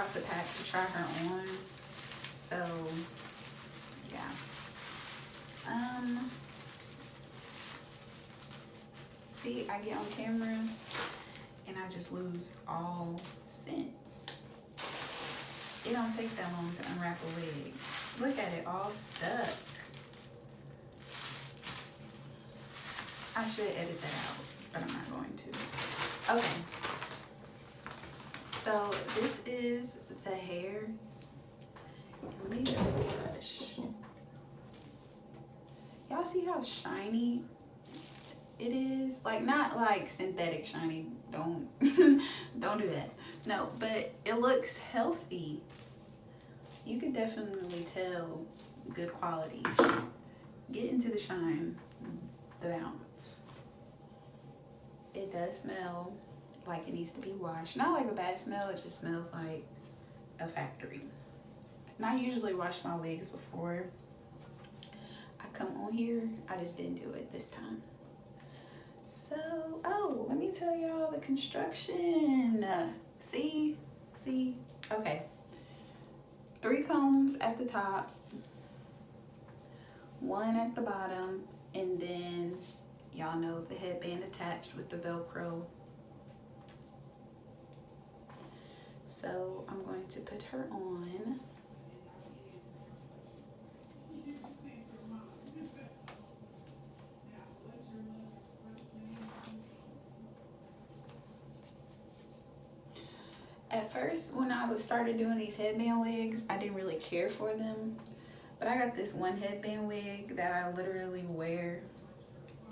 out the pack to try her on. So yeah. See, I get on camera and I just lose all sense. It don't take that long to unwrap a wig. Look at it, all stuck. I should edit that out, but I'm not going to. Okay. So this is the hair. Let me get a brush. Y'all see how shiny it is? Like, not like synthetic shiny. Don't don't do that. No, but it looks healthy. You could definitely tell good quality. Get into the shine, the bounce. It does smell like it needs to be washed. Not like a bad smell, it just smells like a factory. And I usually wash my wigs before I come on here. I just didn't do it this time. So, oh, let me tell y'all the construction. See, okay. 3 combs at the top, 1 at the bottom, and then y'all know the headband attached with the Velcro. So I'm going to put her on. At first, when I started doing these headband wigs, I didn't really care for them. But I got this one headband wig that I literally wear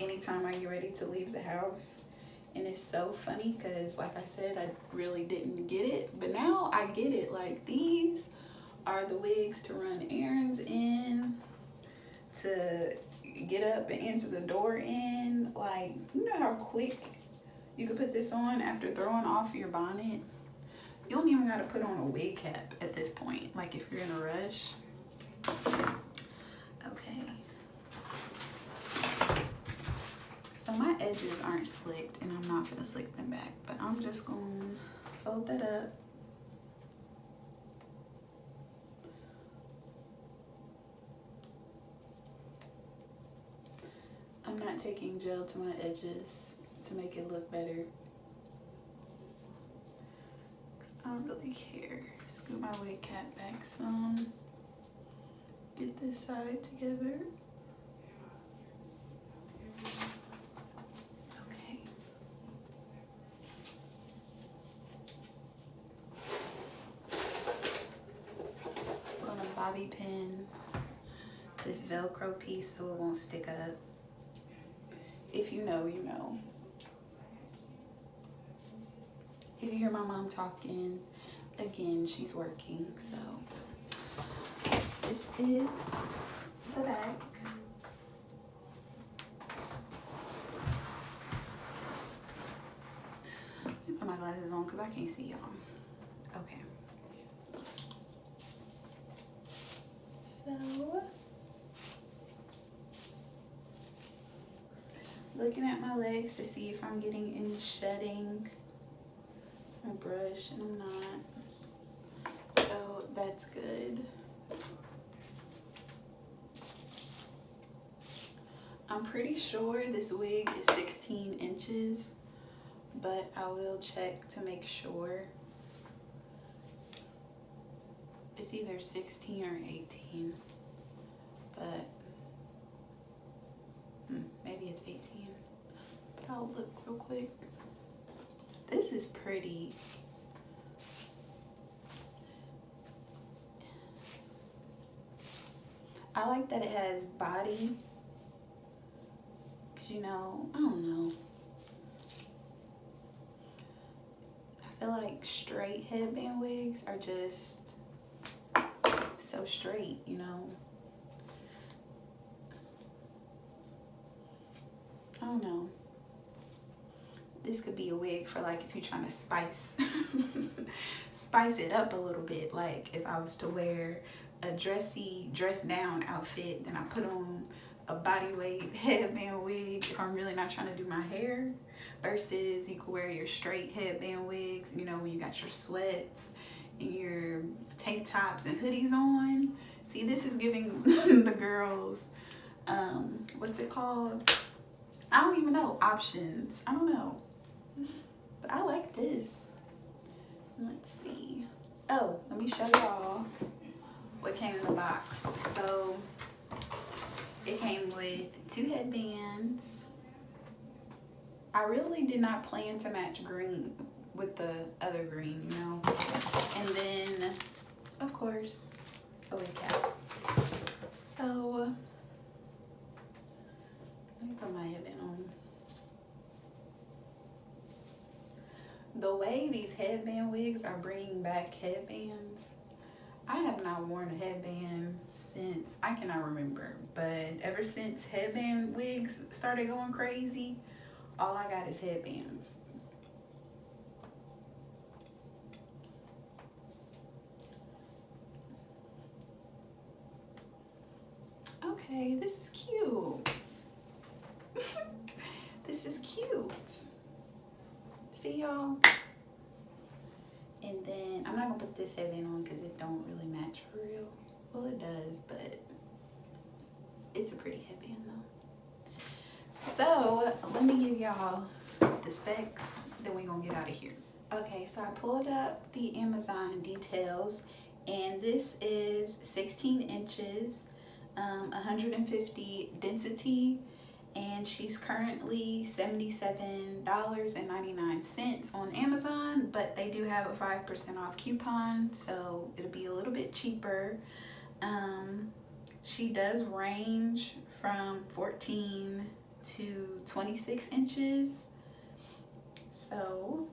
anytime I get ready to leave the house. And it's so funny because, like I said, I really didn't get it. But now I get it. Like, these are the wigs to run errands in, to get up and answer the door in. Like, you know how quick you could put this on after throwing off your bonnet? You don't even gotta put on a wig cap at this point, like if you're in a rush. Okay. So my edges aren't slicked and I'm not gonna slick them back, but I'm just gonna fold that up. I'm not taking gel to my edges to make it look better. I don't really care. Scoot my wig cap back some. Get this side together. Okay. I'm gonna bobby pin this Velcro piece so it won't stick up. If you know, you know. If you hear my mom talking, again, she's working, so this is the back. Let me put my glasses on because I can't see y'all. Okay. So, looking at my legs to see if I'm getting any shedding. My brush, and I'm not, so that's good. I'm pretty sure this wig is 16 inches, but I will check to make sure. It's either 16 or 18, but maybe it's 18, but I'll look real quick. This is pretty. I like that it has body, cause you know, I don't know. I feel like straight headband wigs are just so straight, you know. I don't know. This could be a wig for like if you're trying to spice it up a little bit. Like if I was to wear a dress down outfit, then I put on a body weight headband wig if I'm really not trying to do my hair. Versus you could wear your straight headband wigs, you know, when you got your sweats and your tops and hoodies on. See, this is giving the girls, what's it called? I don't even know. Options. I don't know. But I like this. Let's see. Oh, let me show y'all what came in the box. So it came with 2 headbands. I really did not plan to match green with the other green, you know. And then, of course, a wig cap. So let me put my headband on. The way these headband wigs are bringing back headbands, I have not worn a headband since I cannot remember. But ever since headband wigs started going crazy, all I got is headbands. Okay, this is cute. This is cute. See y'all? And then I'm not gonna put this headband on because it don't really match for real. Well, it does, but it's a pretty headband though. So let me give y'all the specs, then we're gonna get out of here. Okay, so I pulled up the Amazon details, and this is 16 inches, 150 density, and she's currently $77.99 on Amazon, but they do have a 5% off coupon, so it'll be a little bit cheaper. She does range from 14 to 26 inches. So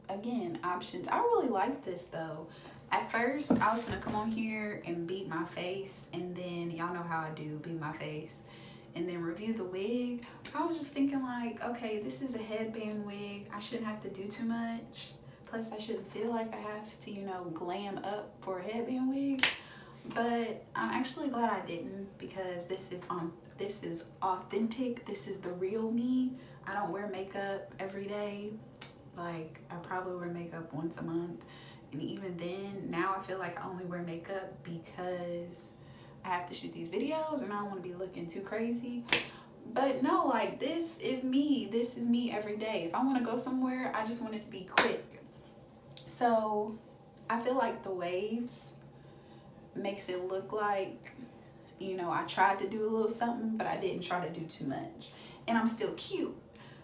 again, options. I really like this though. At first, I was gonna come on here and beat my face, and then y'all know how I do, beat my face, and then review the wig. I was just thinking like, okay, this is a headband wig. I shouldn't have to do too much. Plus, I shouldn't feel like I have to, you know, glam up for a headband wig. But I'm actually glad I didn't, because this is authentic. This is the real me. I don't wear makeup every day. Like, I probably wear makeup once a month. And even then, now I feel like I only wear makeup because I have to shoot these videos and I don't want to be looking too crazy. But no, like, this is me. This is me every day. If I want to go somewhere, I just want it to be quick. So I feel like the waves makes it look like, you know, I tried to do a little something, but I didn't try to do too much. And I'm still cute.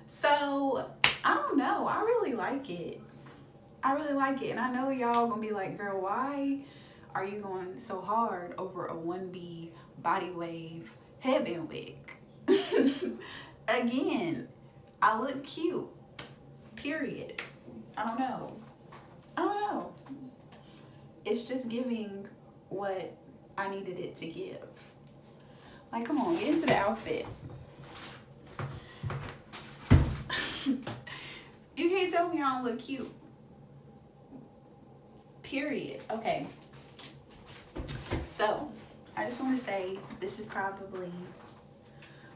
So I don't know. I really like it. I really like it. And I know y'all gonna be like, girl, why are you going so hard over a 1B body wave headband wig? Again, I look cute, period. I don't know. It's just giving what I needed it to give. Like, come on, get into the outfit. You can't tell me I don't look cute. Period. Okay. So, I just want to say this is probably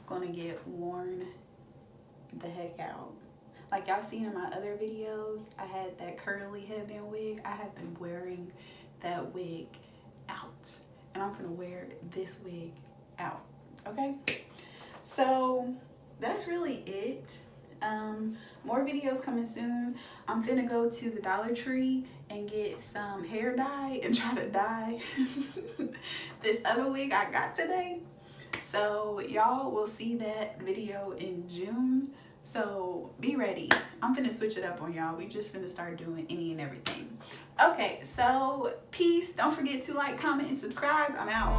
gonna get worn the heck out. Like y'all seen in my other videos, I had that curly headband wig. I have been wearing that wig out. And I'm gonna wear this wig out. Okay? So, that's really it. More videos coming soon. I'm finna go to the Dollar Tree and get some hair dye and try to dye this other wig I got today. So y'all will see that video in June. So be ready. I'm finna switch it up on y'all. We just finna start doing any and everything. Okay, so peace. Don't forget to like, comment, and subscribe. I'm out.